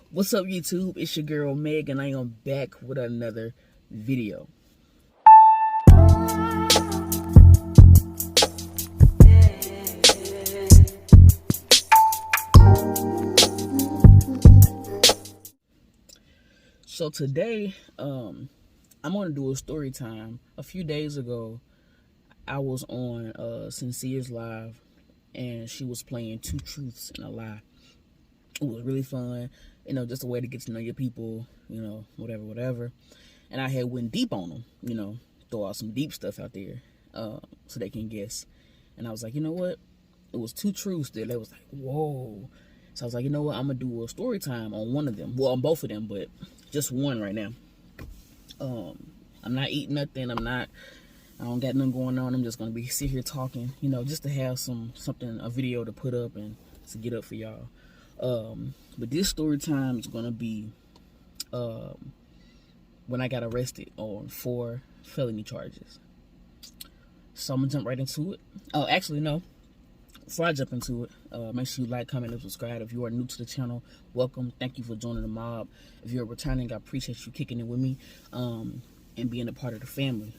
What's up, YouTube? It's your girl Meg, and I am back with another video. So today, I'm gonna do a story time. A few days ago, I was on Sincere's live, and she was playing Two Truths and a Lie. It was really fun, just a way to get to know your people, whatever. And I had went deep on them, throw out some deep stuff out there, so they can guess. And I was like, you know what? It was two truths there. They was like, whoa. So I was like, you know what? I'm gonna do a story time on one of them. Well, on both of them, but just one right now. I'm not eating nothing. I don't got nothing going on. I'm just gonna be sit here talking, just to have a video to put up and to get up for y'all. But this story time is gonna be when I got arrested on 4 felony charges. So I'm gonna jump right into it. Oh, actually, no. Before I jump into it, make sure you like, comment, and subscribe. If you are new to the channel, welcome. Thank you for joining the mob. If you're returning, I appreciate you kicking it with me and being a part of the family.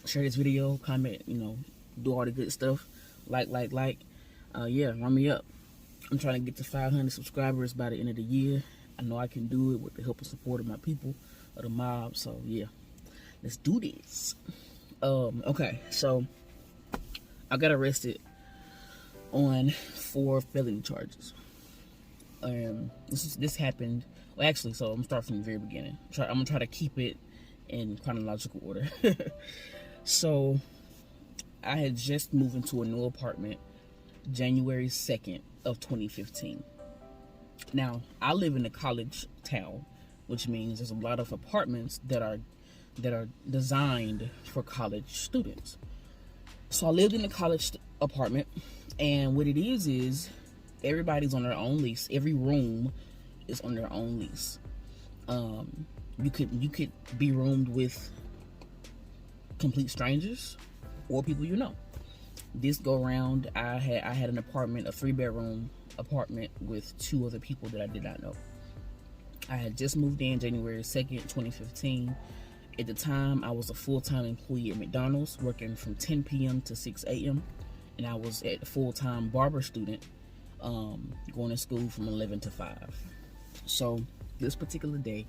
Share this video, comment, do all the good stuff. Like. Yeah, run me up. I'm trying to get to 500 subscribers by the end of the year. I know I can do it with the help and support of my people, of the mob. So, yeah, let's do this. Okay, so I got arrested on 4 felony charges. This happened. Well, actually, so I'm gonna start from the very beginning. I'm gonna try to keep it in chronological order. So I had just moved into a new apartment January 2nd of 2015. Now, I live in a college town, which means there's a lot of apartments that are designed for college students. So I lived in a college apartment, and what it is everybody's on their own lease. Every room is on their own lease. You could be roomed with complete strangers or people you know. This go around, I had an apartment, a 3-bedroom apartment with 2 other people that I did not know. I had just moved in January 2nd, 2015. At the time, I was a full-time employee at McDonald's, working from 10 p.m. to 6 a.m. And I was a full-time barber student, going to school from 11 to 5. So this particular day,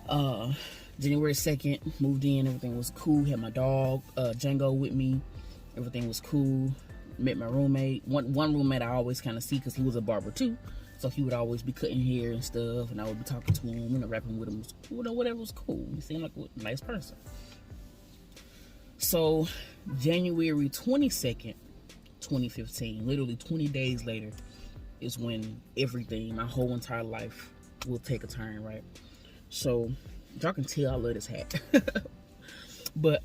January 2nd, moved in, everything was cool. Had my dog, Django, with me. Everything was cool. Met my roommate. One roommate I always kind of see because he was a barber too. So he would always be cutting hair and stuff, and I would be talking to him, rapping with him. Whatever was cool. He seemed like a nice person. So January 22nd, 2015, literally 20 days later, is when everything, my whole entire life, will take a turn, right? So y'all can tell I love this hat. But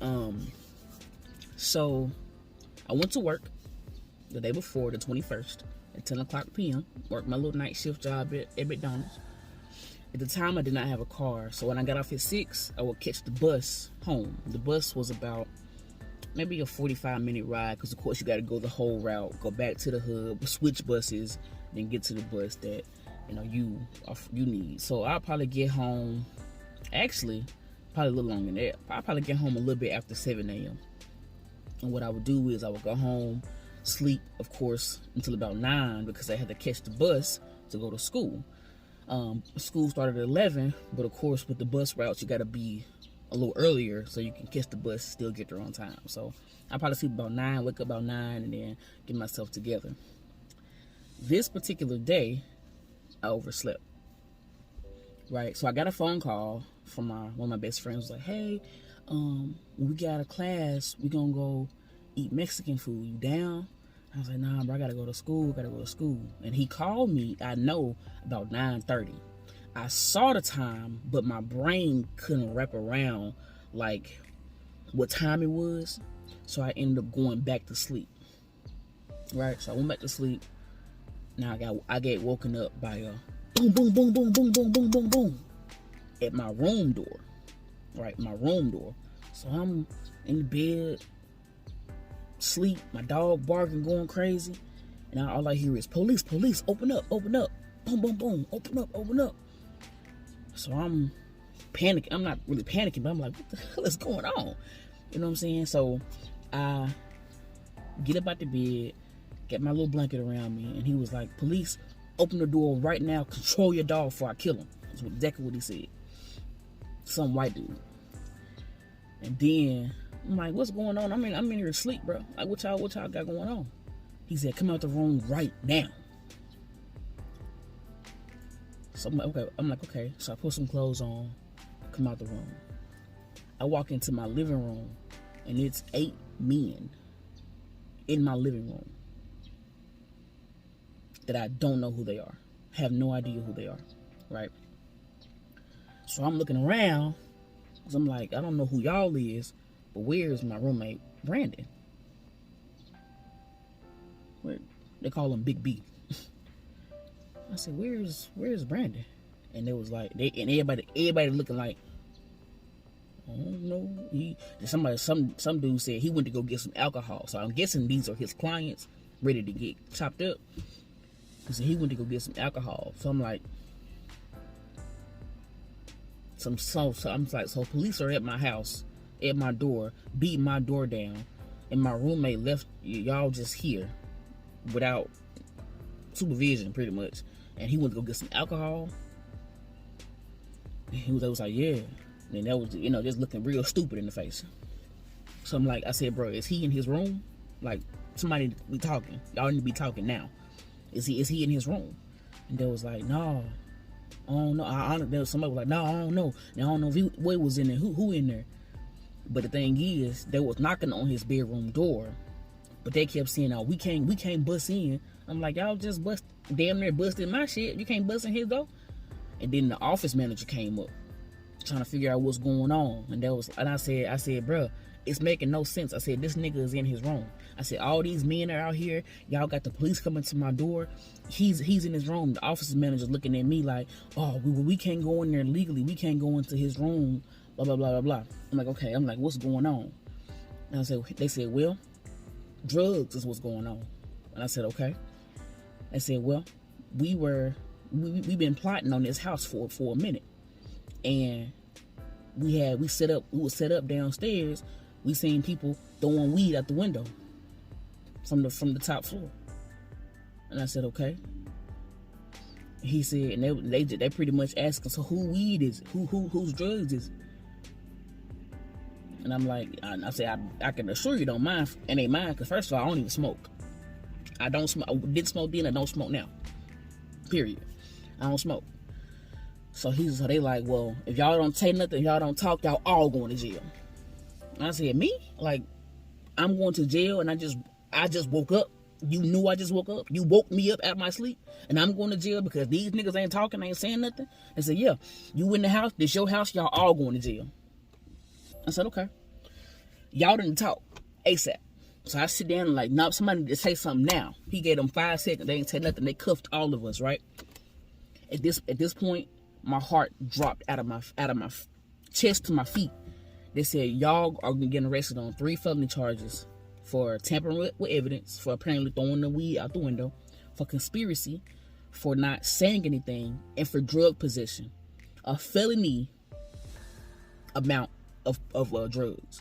so I went to work the day before, the 21st, at 10 o'clock p.m. Worked my little night shift job at McDonald's. At the time, I did not have a car, so when I got off at 6, I would catch the bus home. The bus was about maybe a 45-minute ride, because of course you got to go the whole route, go back to the hub, switch buses, then get to the bus that you need. So I'll probably get home, actually, probably a little longer than that. I'll probably get home a little bit after 7 a.m. And what I would do is I would go home, sleep, of course, until about 9, because I had to catch the bus to go to school. School started at 11, but of course with the bus routes you got to be a little earlier so you can catch the bus, still get there on time. So I probably sleep about 9, wake up about 9, and then get myself together. This particular day, I overslept. Right, so I got a phone call from one of my best friends. Was like, hey, we got a class, we gonna go eat Mexican food, you down? I was like, nah, bro, I gotta go to school. And he called me, I know, about 9:30. I saw the time, but my brain couldn't wrap around like what time it was, so I ended up going back to sleep. Right, so I went back to sleep. Now I get woken up by a boom, boom, boom, boom, boom, boom, boom, boom, boom at my room door. Right, my room door. So I'm in the bed, sleep, my dog barking, going crazy, and all I hear is police, police, open up, open up. boom, boom, boom, open up, open up. So I'm panicking. I'm not really panicking, but I'm like, what the hell is going on? You know what I'm saying? So I get up out the bed, get my little blanket around me, and he was like, police, open the door right now, control your dog before I kill him. That's exactly what he said. Some white dude. And then I'm like, what's going on? I'm in here asleep, bro. Like, what y'all got going on? He said, come out the room right now. So I'm like, okay. So I put some clothes on, come out the room. I walk into my living room, and it's 8 men in my living room that I don't know who they are. Have no idea who they are, right? So I'm looking around, because I'm like, I don't know who y'all is, but where is my roommate, Brandon? They call him Big B. I said, where's Brandon? And it was like, everybody looking like, I don't know. Some dude said he went to go get some alcohol. So I'm guessing these are his clients ready to get chopped up. He said he went to go get some alcohol. So I'm like, so police are at my house, at my door, beating my door down, and my roommate left y'all just here without supervision, pretty much. And he went to go get some alcohol. And he was like, yeah. And that was, just looking real stupid in the face. So I'm like, I said, bro, is he in his room? Like, somebody be talking. Y'all need to be talking now. Is he in his room? And they was like, no, I don't know. Somebody was like, no, I don't know. Now, I don't know if what was in there, who in there. But the thing is, they was knocking on his bedroom door. But they kept saying, oh, we can't bust in. I'm like, y'all just damn near busted my shit. You can't bust in his door. And then the office manager came up, trying to figure out what's going on. And I said, bro, it's making no sense. I said, this nigga is in his room. I said, all these men are out here. Y'all got the police coming to my door. He's in his room. The office manager's looking at me like, oh, we can't go in there legally. We can't go into his room, blah, blah, blah, blah, blah. I'm like, okay. I'm like, what's going on? And they said, well, drugs is what's going on. And I said, okay. I said, well, we've been plotting on this house for a minute. And we was set up downstairs. We seen people throwing weed out the window from the top floor. And I said, okay. He said, and they pretty much asking, so who weed is it? Whose drugs is it? And I'm like, I said, I can assure you don't mind, and ain't mine, because first of all, I don't even smoke. I don't smoke. I didn't smoke then, I don't smoke now. Period. I don't smoke. So they like, well, if y'all don't say nothing, y'all don't talk, y'all all going to jail. And I said, me? Like, I'm going to jail, and I just woke up. You knew I just woke up. You woke me up out of my sleep, and I'm going to jail because these niggas ain't talking, ain't saying nothing. I said, yeah, you in the house, this your house, y'all all going to jail. I said, okay. Y'all didn't talk ASAP. So I sit down and like, nah, somebody to say something now. He gave them 5 seconds. They ain't say nothing. They cuffed all of us, right? At this point, my heart dropped out of my chest to my feet. They said, y'all are getting arrested on 3 felony charges for tampering with evidence, for apparently throwing the weed out the window, for conspiracy, for not saying anything, and for drug possession. A felony amount of drugs.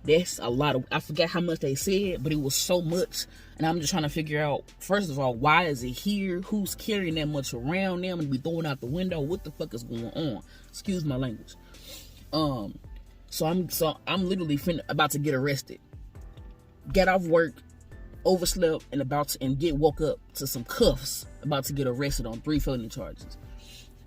That's a lot of, I forgot how much they said, but it was so much. And I'm just trying to figure out, first of all, why is it here? Who's carrying that much around them and be throwing out the window? What the fuck is going on? Excuse my language. So I'm literally about to get arrested. Get off work, overslept, and get woke up to some cuffs, about to get arrested on 3 felony charges.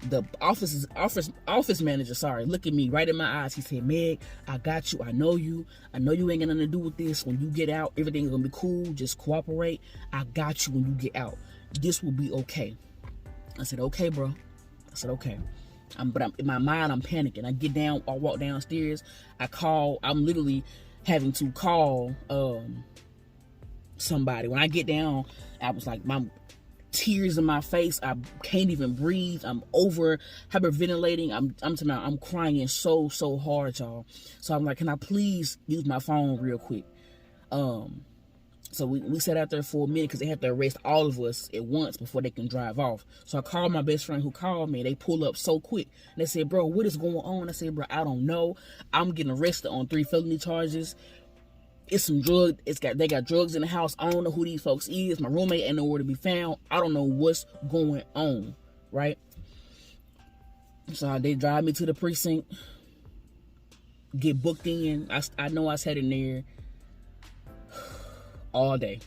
The office manager, looked at me right in my eyes. He said, Meg, I got you. I know you ain't got nothing to do with this. When you get out, everything's gonna be cool. Just cooperate. I got you when you get out. This will be okay. I said, okay, bro. I said, okay. But in my mind, I'm panicking. I walk downstairs. I'm literally having to call somebody. When I get down, I was like, my tears in my face. I can't even breathe. I'm hyperventilating. I'm crying so hard, y'all. So I'm like, can I please use my phone real quick? So we sat out there for a minute because they had to arrest all of us at once before they can drive off. So I called my best friend who called me. They pull up so quick. And they said, bro, what is going on? I said, bro, I don't know. I'm getting arrested on 3 felony charges. It's some drug. They got drugs in the house. I don't know who these folks is. My roommate ain't nowhere to be found. I don't know what's going on, right? So they drive me to the precinct, get booked in. I know I sat in there all day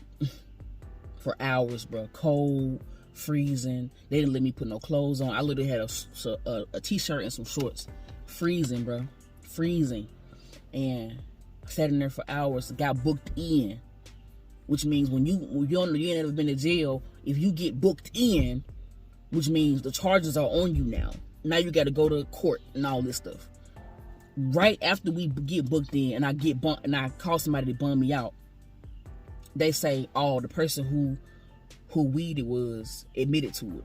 for hours, bro. Cold, freezing. They didn't let me put no clothes on. I literally had a t-shirt and some shorts. Freezing, bro. Freezing. And I sat in there for hours. Got booked in, which means when you ain't never been to jail, if you get booked in, which means the charges are on you now. Now you got to go to court and all this stuff. Right after we get booked in, and I get bumped, and I call somebody to bum me out, they say, oh, the person who weed it was admitted to it.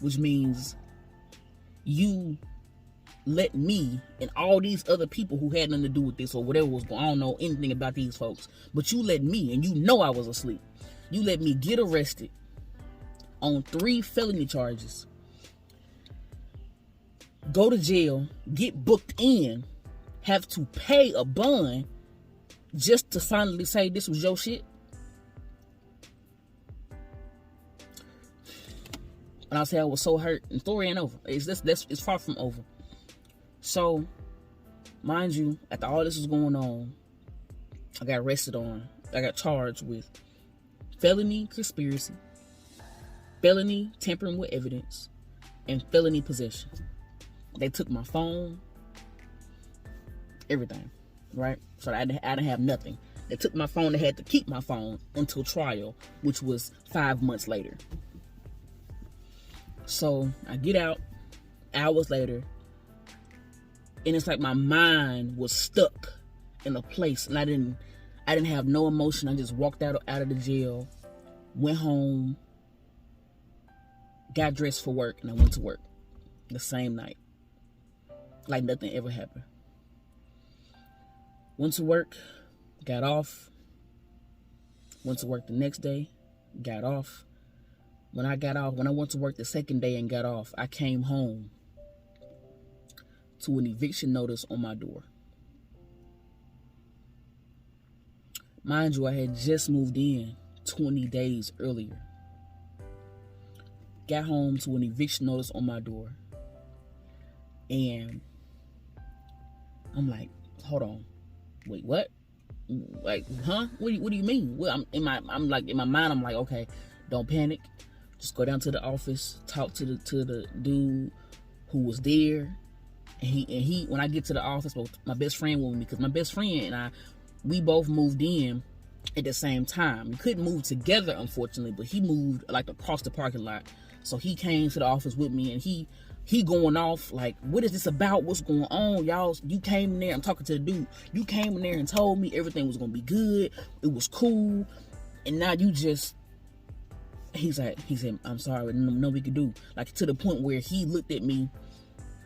Which means you let me and all these other people who had nothing to do with this or whatever was going on, I don't know anything about these folks, but you let me, and you know I was asleep, you let me get arrested on 3 felony charges, go to jail, get booked in, have to pay a bond just to finally say this was your shit. And I'll say I was so hurt, and story ain't over. It's far from over. So, mind you, after all this was going on, I got charged with felony conspiracy, felony tampering with evidence, and felony possession. They took my phone, everything, right? So I didn't have nothing. They took my phone. They had to keep my phone until trial, which was 5 months later. So I get out hours later, and it's like my mind was stuck in a place, and I didn't have no emotion. I just walked out of the jail, went home, got dressed for work, and I went to work the same night, like nothing ever happened. Went to work, got off. Went to work the next day, got off. When I went to work the second day and got off, I came home to an eviction notice on my door. Mind you, I had just moved in 20 days earlier. Got home to an eviction notice on my door. And I'm like, hold on. Wait, what? Like, huh? What do you mean? Well, in my mind, I'm like, okay, don't panic. Just go down to the office, talk to the dude who was there. And he when I get to the office, my best friend with me, because my best friend and I, we both moved in at the same time. We couldn't move together, unfortunately, but he moved like across the parking lot. So he came to the office with me, and he going off like, what is this about? What's going on? Y'all, you came in there, I'm talking to the dude. You came in there and told me everything was going to be good. It was cool. And now you just, he said, I'm sorry, no we can do. Like, to the point where he looked at me,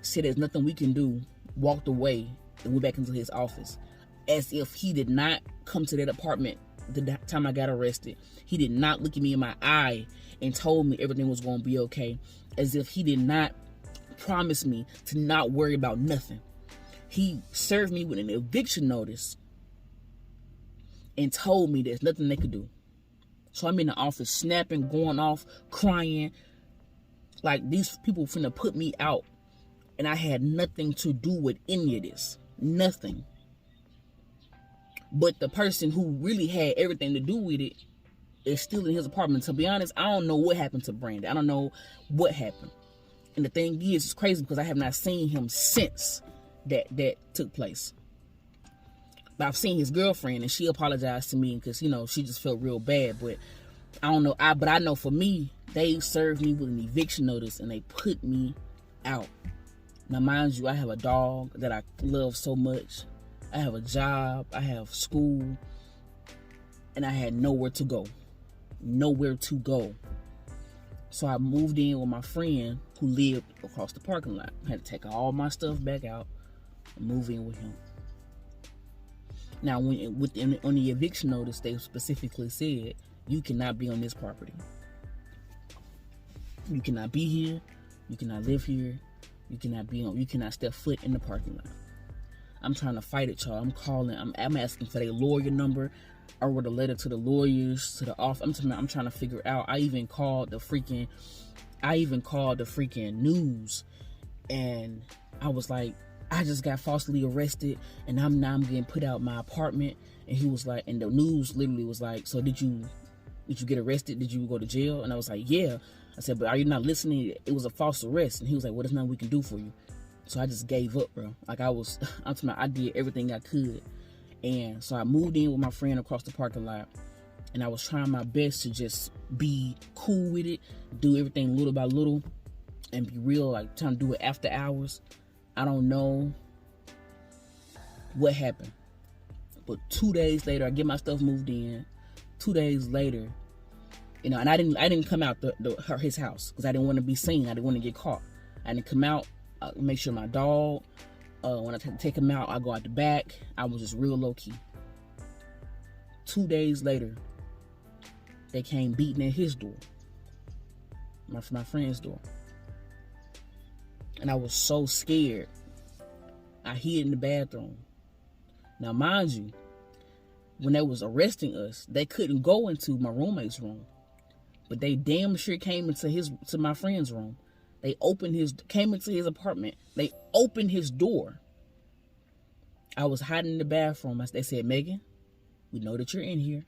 said there's nothing we can do, walked away, and went back into his office. As if he did not come to that apartment the time I got arrested. He did not look at me in my eye and told me everything was going to be okay. As if he did not promise me to not worry about nothing. He served me with an eviction notice and told me there's nothing they could do. So I'm in the office snapping, going off, crying. Like, these people finna put me out. And I had nothing to do with any of this. Nothing. But the person who really had everything to do with it is still in his apartment. To be honest, I don't know what happened to Brandon. I don't know what happened. And the thing is, it's crazy because I have not seen him since that took place. But I've seen his girlfriend, and she apologized to me because, she just felt real bad. But I don't know. But I know for me, they served me with an eviction notice, and they put me out. Now, mind you, I have a dog that I love so much. I have a job. I have school. And I had nowhere to go. Nowhere to go. So I moved in with my friend who lived across the parking lot. I had to take all my stuff back out and move in with him. Now, on the eviction notice, they specifically said you cannot be on this property. You cannot be here. You cannot live here. You cannot step foot in the parking lot. I'm trying to fight it, y'all. I'm calling. I'm asking for their lawyer number. I wrote a letter to the lawyers, to the office. I'm trying to figure out. I even called the freaking news, and I was like, I just got falsely arrested, and now I'm getting put out my apartment. And he was like, and the news literally was like, so did you get arrested? Did you go to jail? And I was like, yeah. I said, but are you not listening? It was a false arrest. And he was like, well, there's nothing we can do for you. So I just gave up, bro. Like I did everything I could. And so I moved in with my friend across the parking lot. And I was trying my best to just be cool with it, do everything little by little, and be real, like trying to do it after hours. I don't know what happened. But 2 days later, I get my stuff moved in. 2 days later, and I didn't come out his house because I didn't want to be seen. I didn't want to get caught. I didn't come out, make sure my dog, when I take him out, I go out the back. I was just real low key. 2 days later, they came beating at his door, my friend's door. And I was so scared. I hid in the bathroom. Now, mind you, when they was arresting us, they couldn't go into my roommate's room. But they damn sure came into my friend's room. They came into his apartment. They opened his door. I was hiding in the bathroom. They said, Megan, we know that you're in here.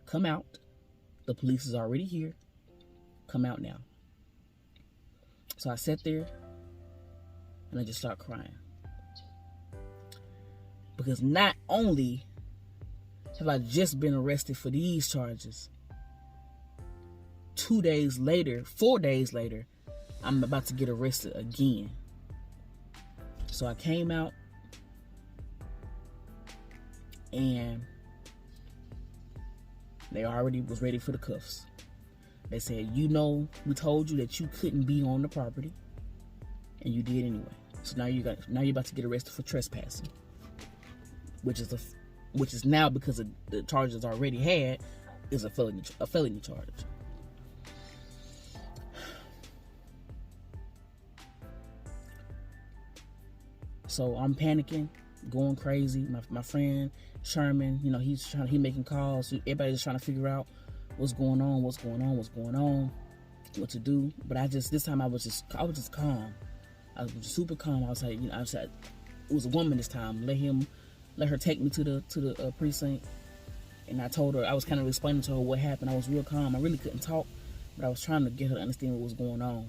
Come out. The police is already here. Come out now. So I sat there and I just started crying. Because not only have I just been arrested for these charges, 4 days later, I'm about to get arrested again. So I came out and they already was ready for the cuffs. They said, we told you that you couldn't be on the property, and you did anyway. So now you're about to get arrested for trespassing, which is now, because of the charges already had, is a felony charge. So I'm panicking, going crazy. My friend Sherman, he's making calls. Everybody's trying to figure out what's going on, what to do. But this time I was just calm. I was super calm. I was like, it was a woman this time. Let her take me to the precinct. And I told her, I was kind of explaining to her what happened. I was real calm. I really couldn't talk, but I was trying to get her to understand what was going on.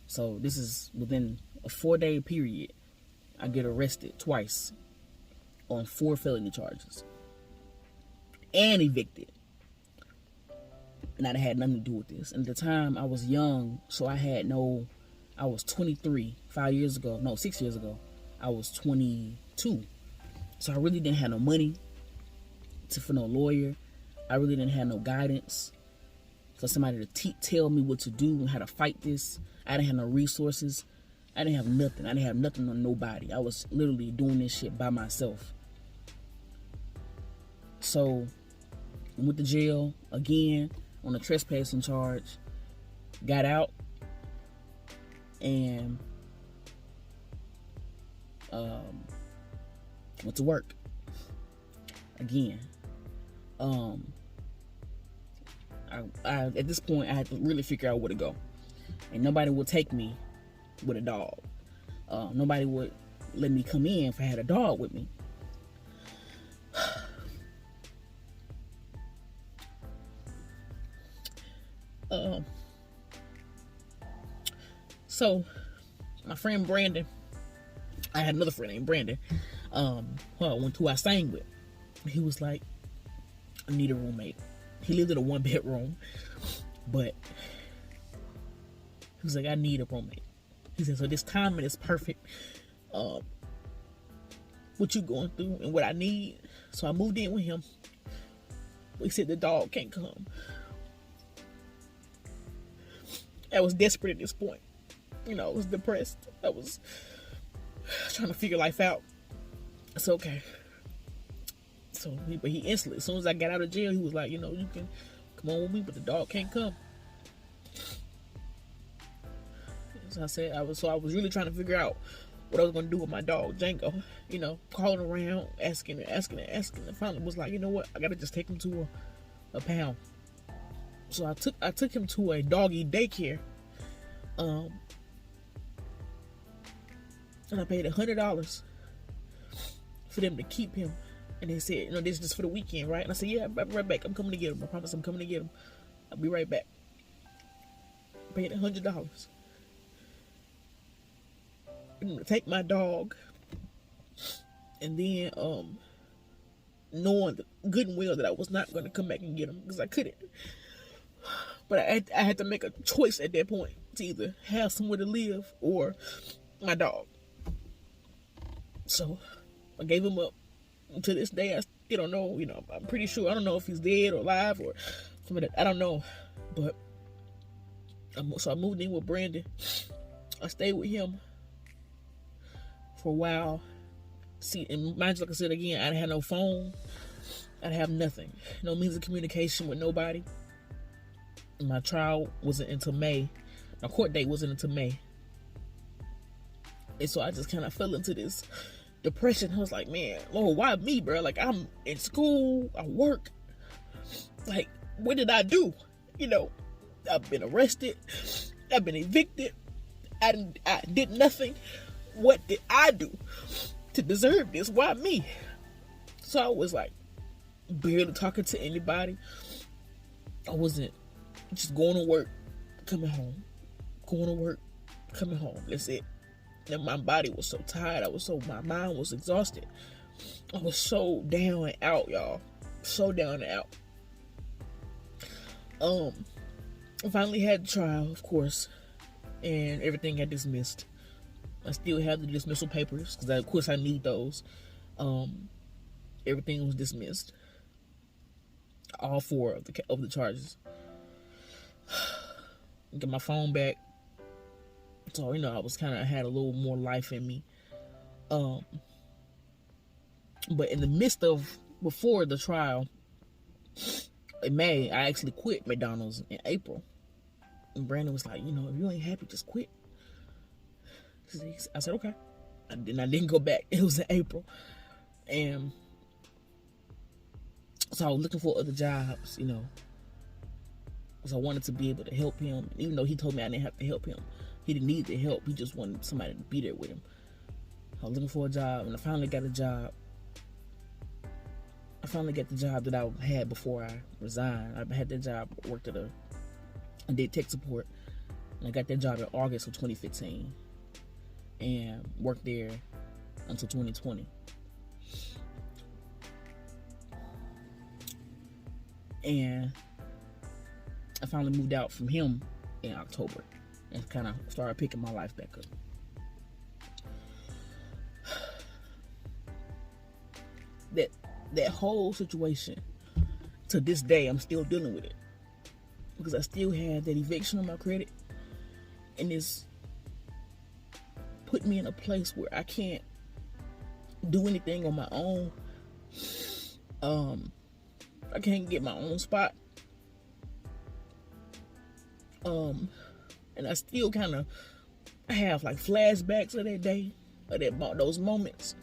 So this is within a 4-day period. I get arrested twice on 4 felony charges and evicted. And I had nothing to do with this. And at the time, I was young, so I was 23 6 years ago. I was 22. So I really didn't have no money for no lawyer. I really didn't have no guidance for somebody to tell me what to do and how to fight this. I didn't have no resources. I didn't have nothing. I didn't have nothing on nobody. I was literally doing this shit by myself. So I went to jail again on a trespassing charge. Got out and went to work again. At this point, I had to really figure out where to go, and nobody would take me with a dog. Nobody would let me come in if I had a dog with me. So my friend Brandon, I had another friend named Brandon, who I sang with. He was like, I need a roommate. He lived in a 1-bedroom, but he was like, I need a roommate. He said, so this timing is perfect. What you going through and what I need. So I moved in with him. He said the dog can't come. I was desperate at this point. I was depressed. I was trying to figure life out. It's okay. So, but he instantly, as soon as I got out of jail, he was like, you know, you can come on with me, but the dog can't come. So I said, I was really trying to figure out what I was going to do with my dog, Django. You know, calling around, asking. And finally was like, you know what? I got to just take him to a pound. So I took him to a doggy daycare. And I paid $100 for them to keep him. And they said, you know, this is just for the weekend, right? And I said, yeah, I'll be right back. I'm coming to get him. I promise I'm coming to get him. I'll be right back. I paid $100. To take my dog, and then knowing good and well that I was not going to come back and get him because I couldn't. But I had to make a choice at that point to either have somewhere to live or my dog. So I gave him up. To this day, I still don't know. You know, I'm pretty sure. I don't know if he's dead or alive or something. I don't know. But so I moved in with Brandon. I stayed with him for a while. See, and mind you, like I said again, I didn't have no phone. I didn't have nothing. No means of communication with nobody. My trial wasn't until May. My court date wasn't until May. And so I just kind of fell into this depression. I was like, man, Lord, why me, bro? Like, I'm in school, I work. Like, what did I do? You know, I've been arrested. I've been evicted. I did nothing. What did I do to deserve this? Why me? So I was like, barely talking to anybody. I wasn't just going to work, coming home. Going to work, coming home. That's it. And my body was so tired. My mind was exhausted. I was so down and out, y'all. So down and out. I finally had the trial, of course, and everything got dismissed. I still have the dismissal papers because, of course, I need those. Everything was dismissed. All 4 of the charges. Get my phone back. So, you know, I had a little more life in me. But in the midst of, before the trial, in May, I actually quit McDonald's in April. And Brandon was like, you know, if you ain't happy, just quit. I said, okay. I didn't go back. It was in April. And so I was looking for other jobs, you know, because I wanted to be able to help him. Even though he told me I didn't have to help him. He didn't need the help. He just wanted somebody to be there with him. I was looking for a job, and I finally got a job. I finally got the job that I had before I resigned. I had that job, worked at I did tech support, and I got that job in August of 2015, and worked there until 2020. And I finally moved out from him in October. And kind of started picking my life back up. That whole situation, to this day, I'm still dealing with it. Because I still have that eviction on my credit. And it's put me in a place where I can't do anything on my own. I can't get my own spot. And I still kind of have like flashbacks of that day, of those moments,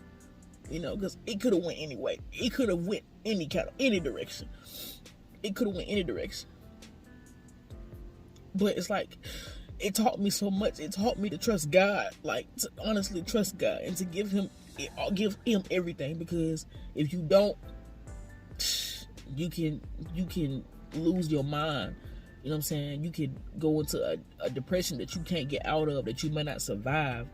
you know, because it could have went anyway. It could have went any direction. It could have went any direction. But it's like, it taught me so much. It taught me to trust God, like to honestly trust God and to give him everything, because if you don't, you can lose your mind. You know what I'm saying? You could go into a depression that you can't get out of, that you may not survive.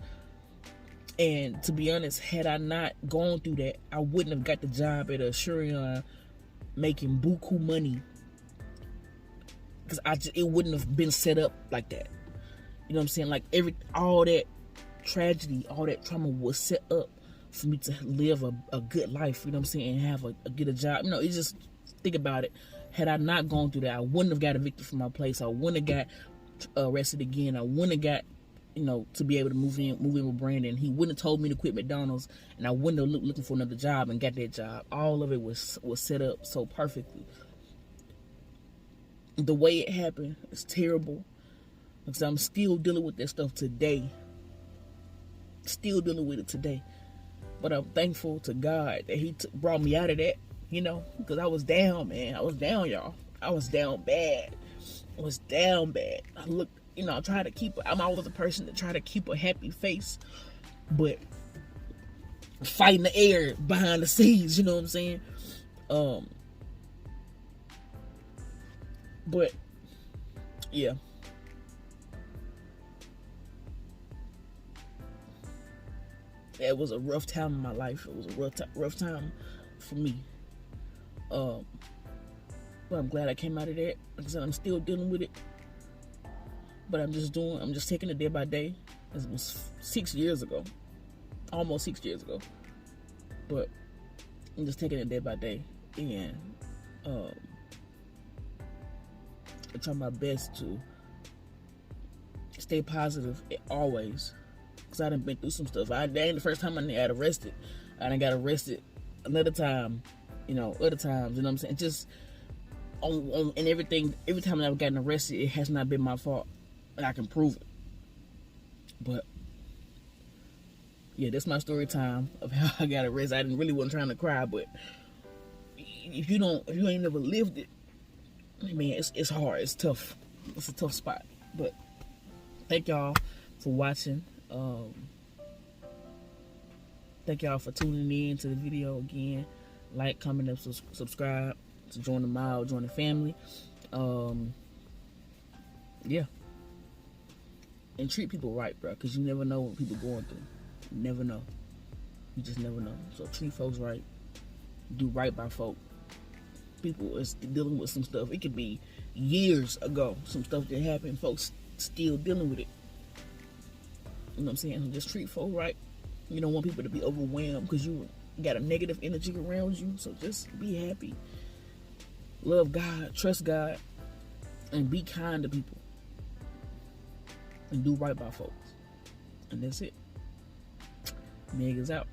And to be honest, had I not gone through that, I wouldn't have got the job at Asurion making buku money. Because it wouldn't have been set up like that. You know what I'm saying? Like all that tragedy, all that trauma was set up for me to live a good life. You know what I'm saying? And have get a job. You know, it's just, think about it. Had I not gone through that, I wouldn't have got evicted from my place. I wouldn't have got arrested again. I wouldn't have got to be able to move in with Brandon. He wouldn't have told me to quit McDonald's, and I wouldn't have looked looking for another job and got that job. All of it was set up so perfectly. The way it happened is terrible, because I'm still dealing with that stuff today. Still dealing with it today. But I'm thankful to God that He brought me out of that, because I was down, man. I was down, y'all. I was down bad. I looked, I try to I'm always a person that try to keep a happy face, but fighting the air behind the scenes, you know what I'm saying? But yeah. It was a rough time in my life. It was a rough time for me. But I'm glad I came out of that. Like I said, I'm still dealing with it. But I'm just taking it day by day. It was 6 years ago. Almost 6 years ago. But I'm just taking it day by day. And I try my best to stay positive always. Because I done been through some stuff. That ain't the first time I got arrested. I done got arrested another time. Other times, you know what I'm saying? Just and everything, every time I've gotten arrested, it has not been my fault. And I can prove it. But yeah, that's my story time of how I got arrested. I wasn't trying to cry, but if you ain't never lived it, I mean, it's hard, it's tough. It's a tough spot. But thank y'all for watching. Thank y'all for tuning in to the video again. Like, comment, and subscribe to join the mile, join the family. Yeah. And treat people right, bro, because you never know what people going through. You never know. You just never know. So treat folks right. Do right by folk. People is dealing with some stuff. It could be years ago. Some stuff that happened. Folks still dealing with it. You know what I'm saying? So just treat folk right. You don't want people to be overwhelmed because you got a negative energy around you. So just be happy. Love God. Trust God. And be kind to people. And do right by folks. And that's it. Meg is out.